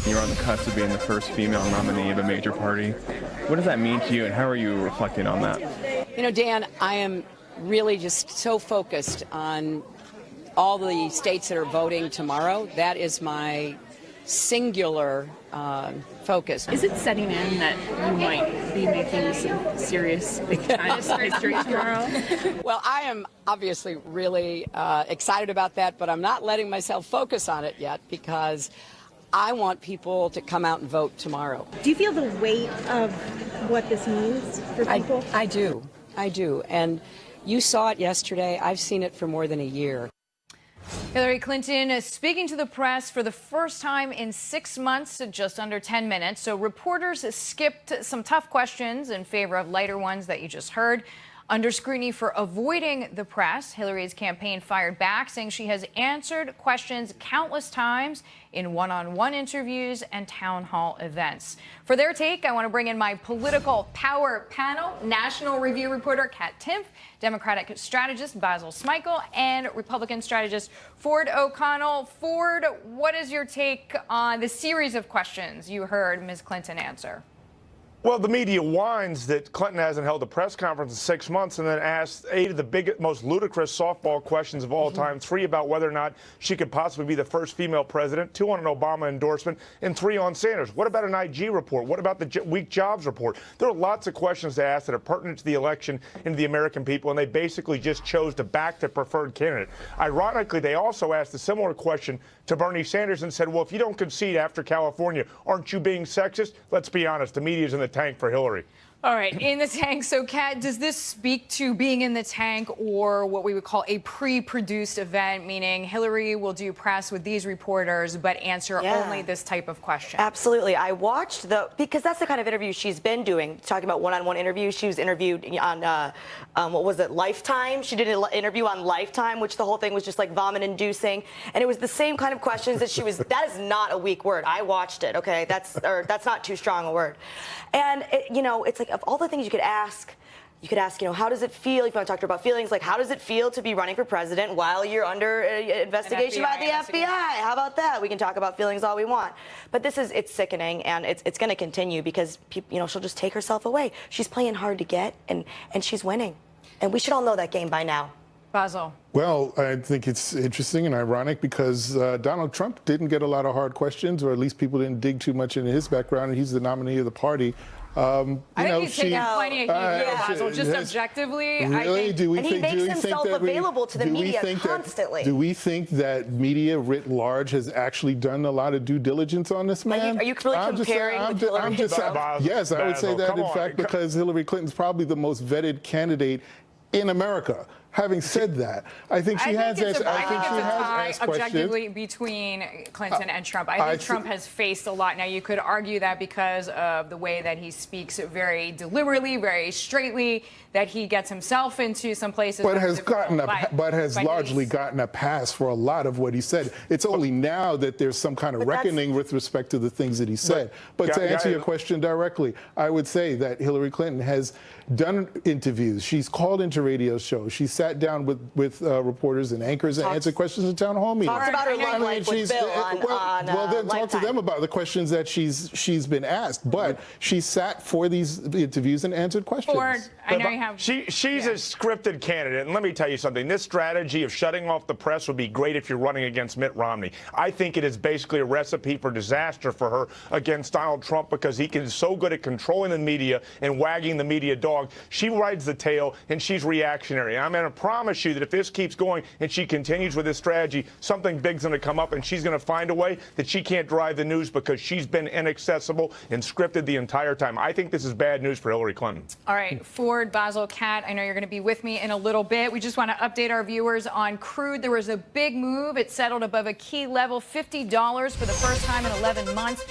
You're on the cusp of being the first female nominee of a major party. What does that mean to you, and how are you reflecting on that? You know, Dan, I am really just so focused on all the states that are voting tomorrow. That is my singular focus. Is it setting in that you might be making some serious history tomorrow? Well, I am obviously really excited about that, but I'm not letting myself focus on it yet because I want people to come out and vote tomorrow. Do you feel the weight of what this means for people? I do. And you saw it yesterday. I've seen it for more than a year. Hillary Clinton is speaking to the press for the first time in 6 months, just under 10 minutes. So reporters skipped some tough questions in favor of lighter ones that you just heard. Under scrutiny for avoiding the press, Hillary's campaign fired back, saying she has answered questions countless times in one-on-one interviews and town hall events. For their take, I want to bring in my political power panel, National Review reporter Kat Timpf, Democratic strategist Basil Smikle, and Republican strategist Ford O'Connell. Ford, what is your take on the series of questions you heard Ms. Clinton answer? Well, the media whines that Clinton hasn't held a press conference in 6 months and then asked 8 of the biggest, most ludicrous softball questions of all time, 3 about whether or not she could possibly be the first female president, 2 on an Obama endorsement, and 3 on Sanders. What about an IG report? What about the weak jobs report? There are lots of questions to ask that are pertinent to the election and to the American people, and they basically just chose to back the preferred candidate. Ironically, they also asked a similar question to Bernie Sanders and said, well, if you don't concede after California, aren't you being sexist? Let's be honest, the media's in the tank for Hillary. All right, in the tank. So, Kat, does this speak to being in the tank or what we would call a pre-produced event, meaning Hillary will do press with these reporters but answer only this type of question? Absolutely. I watched because that's the kind of interview she's been doing, talking about one-on-one interviews. She was interviewed on, what was it, Lifetime? She did an interview on Lifetime, which the whole thing was just like vomit-inducing. And it was the same kind of questions that she was, that is not a weak word. I watched it, okay? That's not too strong a word. And, it's like, of all the things you could ask, how does it feel? If you want to talk to her about feelings, like, how does it feel to be running for president while you're under investigation by the FBI? How about that? We can talk about feelings all we want. But it's sickening, and it's going to continue because, she'll just take herself away. She's playing hard to get, and she's winning. And we should all know that game by now. Basil. Well, I think it's interesting and ironic because Donald Trump didn't get a lot of hard questions, or at least people didn't dig too much into his background, and he's the nominee of the party. I think he's taken plenty of heat, Basil, just objectively. Really? And he makes himself available to the media constantly. Do we think that media writ large has actually done a lot of due diligence on this man? Are you really comparing with Hillary? Yes, I would say that, in fact, because Hillary Clinton's probably the most vetted candidate in America. Having said that, I think she has asked questions objectively between Clinton and Trump. I think Trump has faced a lot. Now, you could argue that because of the way that he speaks very deliberately, very straightly, that he gets himself into some places. But has largely gotten a pass for a lot of what he said. It's only now that there's some kind of reckoning with respect to the things that he said. But to answer your question directly, I would say that Hillary Clinton has done interviews. She's called into radio shows. She's sat down with reporters and anchors and answered questions in town hall meetings. Talks about her love life with Bill on then talk to them about the questions that she's been asked. But she sat for these interviews and answered questions. Ford, I know you have. She's a scripted candidate, and let me tell you something. This strategy of shutting off the press would be great if you're running against Mitt Romney. I think it is basically a recipe for disaster for her against Donald Trump because he is so good at controlling the media and wagging the media dog. She rides the tail, and she's reactionary. I'm going to promise you that if this keeps going and she continues with this strategy, something big's going to come up, and she's going to find a way that she can't drive the news because she's been inaccessible and scripted the entire time. I think this is bad news for Hillary Clinton. All right, Ford, Basil, Kat, I know you're going to be with me in a little bit. We just want to update our viewers on crude. There was a big move. It settled above a key level, $50 for the first time in 11 months.